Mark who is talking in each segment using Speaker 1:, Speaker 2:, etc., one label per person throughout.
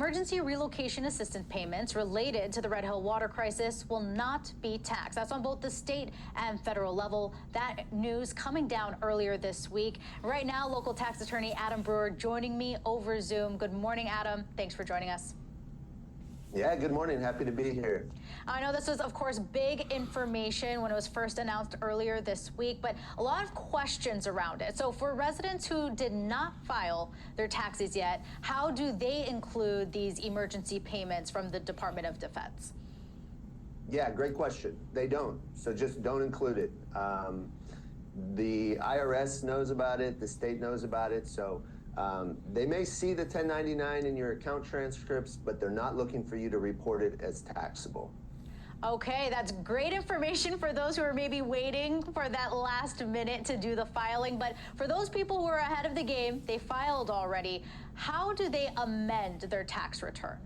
Speaker 1: emergency relocation assistance payments related to the Red Hill water crisis will not be taxed. That's on both the state and federal level. That news coming down earlier this week. Right now, local tax attorney Adam Brewer joining me over Zoom. Good morning, Adam. Thanks for joining us.
Speaker 2: Yeah, good morning. Happy to be here.
Speaker 1: I know this was, of course, big information when it was first announced earlier this week, but a lot of questions around it. So for residents who did not file their taxes yet, how do they include these emergency payments from the Department of Defense?
Speaker 2: Yeah, great question. They don't. So just don't include it. The IRS knows about it. The state knows about it. So they may see the 1099 in your account transcripts, but they're not looking for you to report it as taxable.
Speaker 1: Okay, that's great information for those who are maybe waiting for that last minute to do the filing. But for those people who are ahead of the game, they filed already. How do they amend their tax return?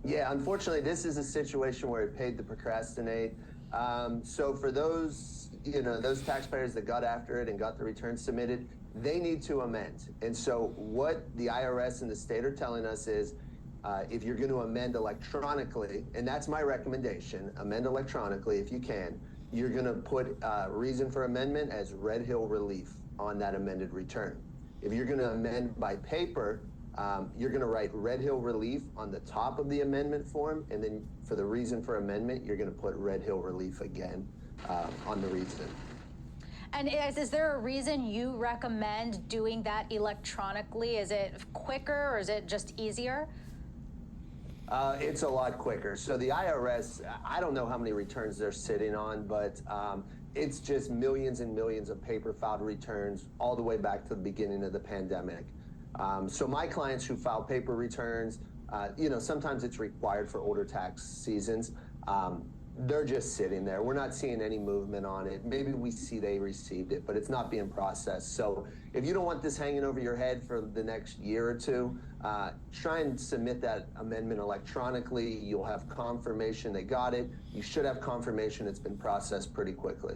Speaker 2: Yeah, unfortunately, this is a situation where it paid to procrastinate. So for those, those taxpayers that got after it and got the return submitted, they need to amend. And so what the IRS and the state are telling us is, if you're going to amend electronically, and that's my recommendation, amend electronically if you can, you're going to put reason for amendment as Red Hill relief on that amended return. If you're going to amend by paper, you're going to write Red Hill relief on the top of the amendment form, and then for the reason for amendment, you're going to put Red Hill relief again on the reason.
Speaker 1: And is there a reason you recommend doing that electronically? Is it quicker or is it just easier?
Speaker 2: It's a lot quicker. So the IRS, I don't know how many returns they're sitting on, but it's just millions and millions of paper filed returns all the way back to the beginning of the pandemic. So my clients who file paper returns, sometimes it's required for older tax seasons. They're just sitting there. We're not seeing any movement on it. Maybe we see they received it, but it's not being processed. So if you don't want this hanging over your head for the next year or two, try and submit that amendment electronically. You'll have confirmation they got it. You should have confirmation it's been processed pretty quickly.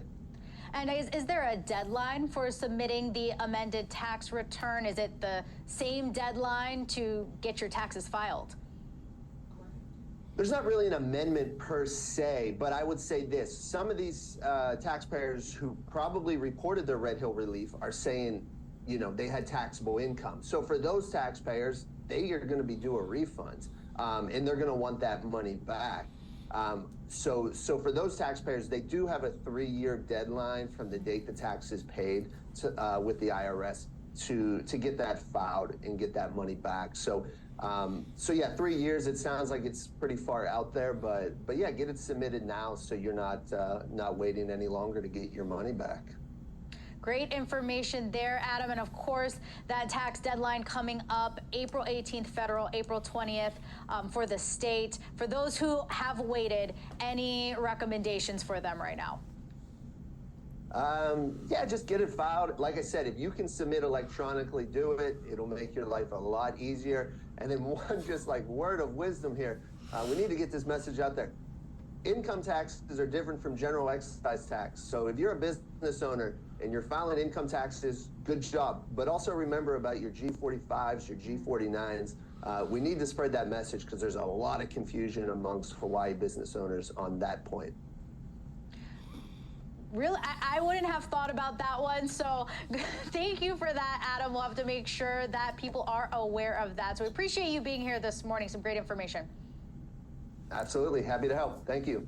Speaker 1: And is there a deadline for submitting the amended tax return? Is it the same deadline to get your taxes filed?
Speaker 2: There's not really an amendment per se, but I would say this. Some of these taxpayers who probably reported their Red Hill relief are saying, they had taxable income. So for those taxpayers, they are going to be due a refund, and they're going to want that money back. So for those taxpayers, they do have a 3-year deadline from the date the tax is paid with the IRS to get that filed and get that money back. So yeah, 3 years, it sounds like it's pretty far out there, but yeah, get it submitted now so you're not waiting any longer to get your money back.
Speaker 1: Great information there, Adam. And of course, that tax deadline coming up April 18th federal, April 20th for the state. For those who have waited, any recommendations for them right now?
Speaker 2: Yeah, just get it filed. Like I said, if you can submit electronically, do it. It'll make your life a lot easier. And then one just like word of wisdom here, we need to get this message out there. Income taxes are different from general excise tax. So if you're a business owner and you're filing income taxes, good job. But also remember about your G45s, your G49s. We need to spread that message because there's a lot of confusion amongst Hawaii business owners on that point.
Speaker 1: Really, I wouldn't have thought about that one. So thank you for that, Adam. We'll have to make sure that people are aware of that. So we appreciate you being here this morning. Some great information.
Speaker 2: Absolutely. Happy to help. Thank you.